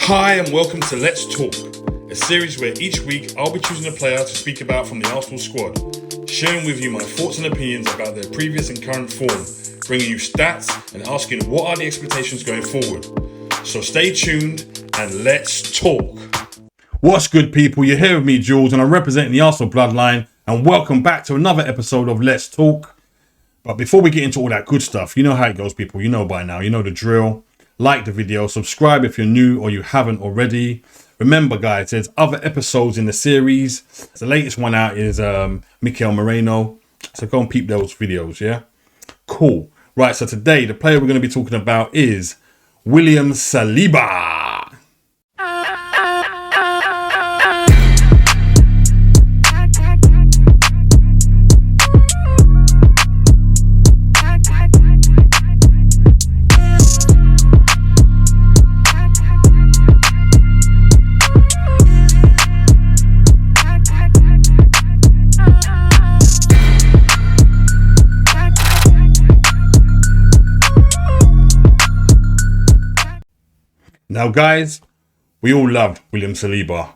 Hi and welcome to Let's Talk, a series where each week I'll be choosing a player to speak about from the Arsenal squad, sharing with you my thoughts and opinions about their previous and current form, bringing you stats and asking what are the expectations going forward. So stay tuned and let's talk. What's good, people? You're here with me, Jules, and I'm representing the Arsenal bloodline, and welcome back to another episode of Let's Talk. But before we get into all that good stuff, you know how it goes, people. You know by now. You know the drill. Like the video, subscribe if you're new or you haven't already. Remember, guys, there's other episodes in the series. The latest one out is Mikel Merino. So go and peep those videos, yeah? Cool. Right, so today, the player we're going to be talking about is William Saliba. Now, guys, we all loved William Saliba,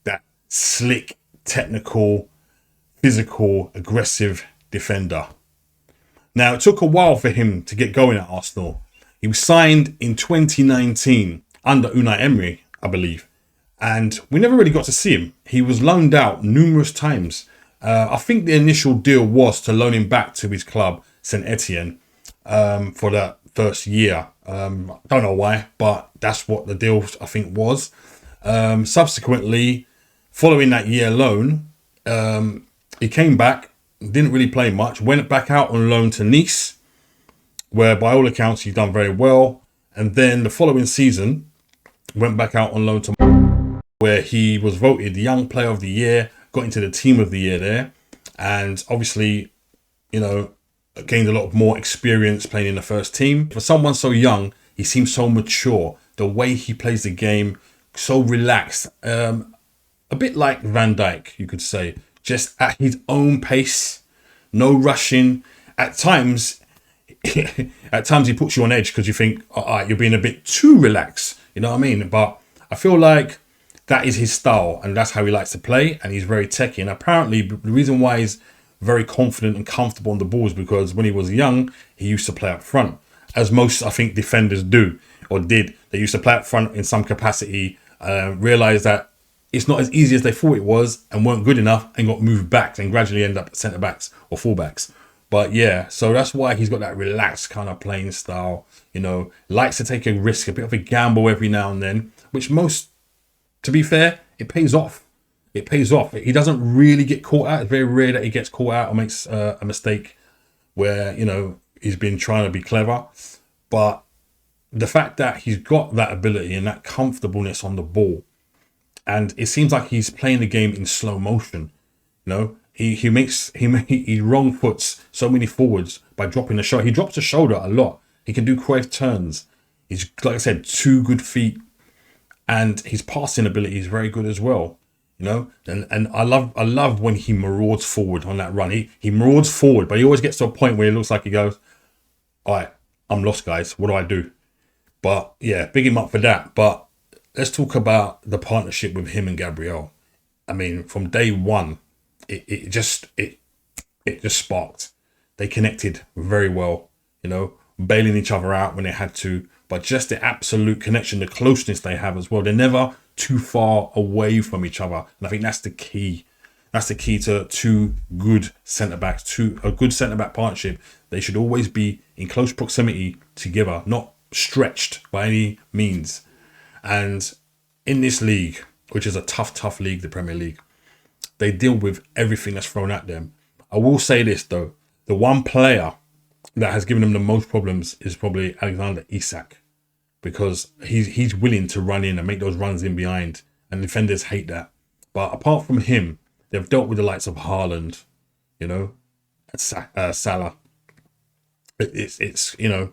that slick, technical, physical, aggressive defender. Now, it took a while for him to get going at Arsenal. He was signed in 2019 under Unai Emery, I believe, and we never really got to see him. He was loaned out numerous times. I think the initial deal was to loan him back to his club, St Etienne, for that first year. Don't know why, but that's what the deal I think was. Subsequently, following that year loan, he came back, didn't really play much, went back out on loan to Nice, where by all accounts he's done very well, and then the following season went back out on loan to where he was voted Young Player of the Year, got into the Team of the Year there, and obviously, you know, gained a lot more experience playing in the first team. For someone so young, he seems so mature. The way he plays the game, so relaxed. A bit like Van Dijk, you could say. Just at his own pace, no rushing. At times he puts you on edge because you think, all right, you're being a bit too relaxed. You know what I mean? But I feel like that is his style and that's how he likes to play. And he's very techy. And apparently the reason why he's very confident and comfortable on the ball is because when he was young, he used to play up front, as most, I think, defenders do or did. They used to play up front in some capacity, realised that it's not as easy as they thought it was and weren't good enough and got moved back and gradually end up at centre-backs or full-backs. But yeah, so that's why he's got that relaxed kind of playing style, you know, likes to take a risk, a bit of a gamble every now and then, which most, to be fair, it pays off. It pays off. He doesn't really get caught out. It's very rare that he gets caught out or makes a mistake where, you know, he's been trying to be clever. But the fact that he's got that ability and that comfortableness on the ball, and it seems like he's playing the game in slow motion. You know, he wrong foots so many forwards by dropping the shoulder. He drops the shoulder a lot. He can do quick turns. He's, like I said, 2 good feet, and his passing ability is very good as well. You know, and I love when he marauds forward on that run. He marauds forward, but he always gets to a point where it looks like he goes, all right, I'm lost, guys. What do I do? But yeah, big him up for that. But let's talk about the partnership with him and Gabriel. I mean, from day one, it just sparked. They connected very well, you know, bailing each other out when they had to, but just the absolute connection, the closeness they have as well. They're never too far away from each other, and I think that's the key. That's the key to 2 good centre-backs, to a good centre-back partnership. They should always be in close proximity together, not stretched by any means. And in this league, which is a tough league, the Premier League, they deal with everything that's thrown at them. I will say this though, the one player that has given them the most problems is probably Alexander Isak, because he's willing to run in and make those runs in behind, and defenders hate that. But apart from him, they've dealt with the likes of Haaland, you know, Salah. It's you know,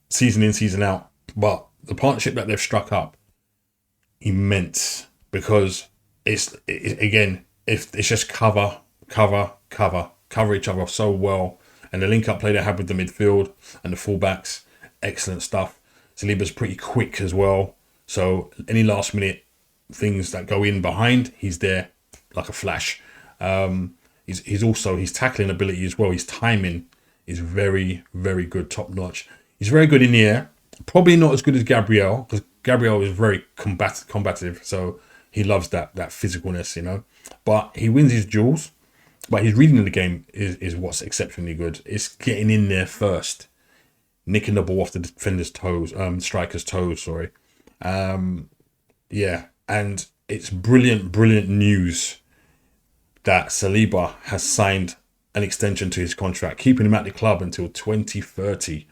season in, season out. But the partnership that they've struck up, immense, because again, if it's just cover each other so well, and the link up play they have with the midfield and the fullbacks, excellent stuff. Saliba's pretty quick as well. So any last minute things that go in behind, he's there like a flash. He's also, his tackling ability as well, his timing is very, very good, top notch. He's very good in the air. Probably not as good as Gabriel, because Gabriel is very combative, so he loves that physicalness, you know. But he wins his duels. But his reading of the game is what's exceptionally good. It's getting in there first, nicking the ball off the defender's toes, striker's toes, sorry. Yeah, and it's brilliant news that Saliba has signed an extension to his contract, keeping him at the club until 2030.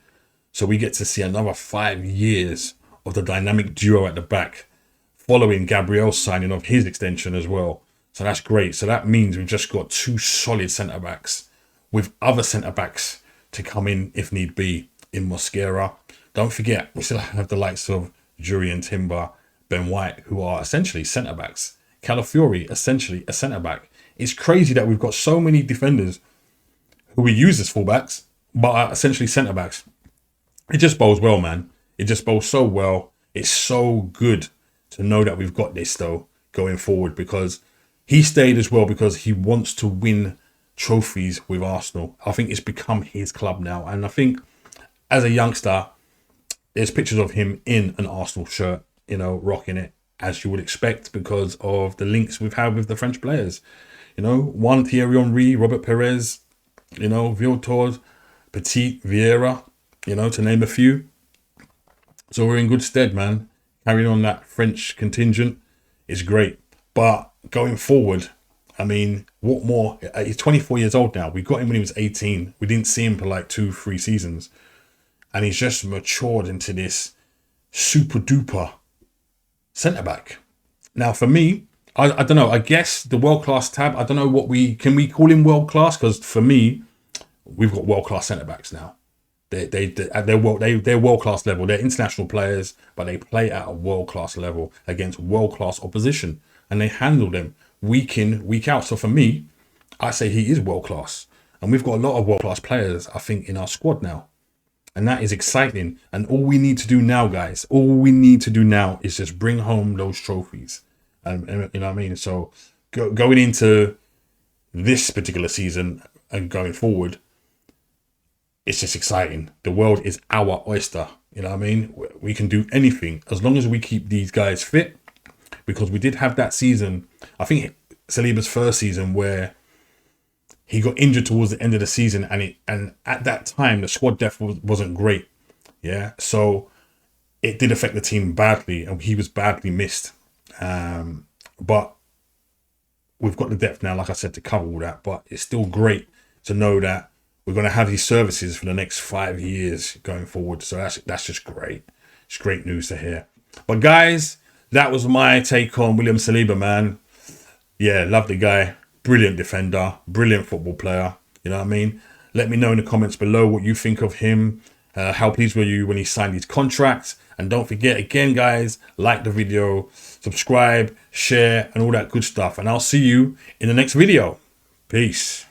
So we get to see another 5 years of the dynamic duo at the back, following Gabriel's signing of his extension as well. So that's great. So that means we've just got 2 solid centre-backs with other centre-backs to come in if need be in Mosquera. Don't forget, we still have the likes of Jurrien Timber, Ben White, who are essentially centre-backs. Calafiori, essentially a centre-back. It's crazy that we've got so many defenders who we use as full-backs, but are essentially centre-backs. It just bodes well, man. It just bodes so well. It's so good to know that we've got this, though, going forward, because he stayed as well because he wants to win trophies with Arsenal. I think it's become his club now. And I think as a youngster, there's pictures of him in an Arsenal shirt, you know, rocking it, as you would expect, because of the links we've had with the French players. You know, one Thierry Henry, Robert Perez, you know, Viltor, Petit, Vieira, you know, to name a few. So we're in good stead, man. Carrying on that French contingent is great. But going forward, I mean, what more? He's 24 years old now. We got him when he was 18. We didn't see him for like 2-3 seasons. And he's just matured into this super duper centre-back. Now, for me, I don't know. I guess the world-class tab, I don't know what can we call him world-class? Because for me, we've got world-class centre-backs now. They're world-class level. They're international players, but they play at a world-class level against world-class opposition. And they handle them week in, week out. So for me, I say he is world-class. And we've got a lot of world-class players, I think, in our squad now. And that is exciting. And all we need to do now, guys, all we need to do now is just bring home those trophies. And you know what I mean? So going into this particular season and going forward, it's just exciting. The world is our oyster. You know what I mean? We can do anything as long as we keep these guys fit. Because we did have that season, I think Saliba's first season, where he got injured towards the end of the season, and at that time the squad depth wasn't great. Yeah, so it did affect the team badly, and he was badly missed. But we've got the depth now, like I said, to cover all that. But it's still great to know that we're going to have these services for the next 5 years going forward. So that's just great. It's great news to hear. But guys, that was my take on William Saliba, man. Yeah, love the guy. Brilliant defender. Brilliant football player. You know what I mean? Let me know in the comments below what you think of him. How pleased were you when he signed his contract? And don't forget, again, guys, like the video, subscribe, share, and all that good stuff. And I'll see you in the next video. Peace.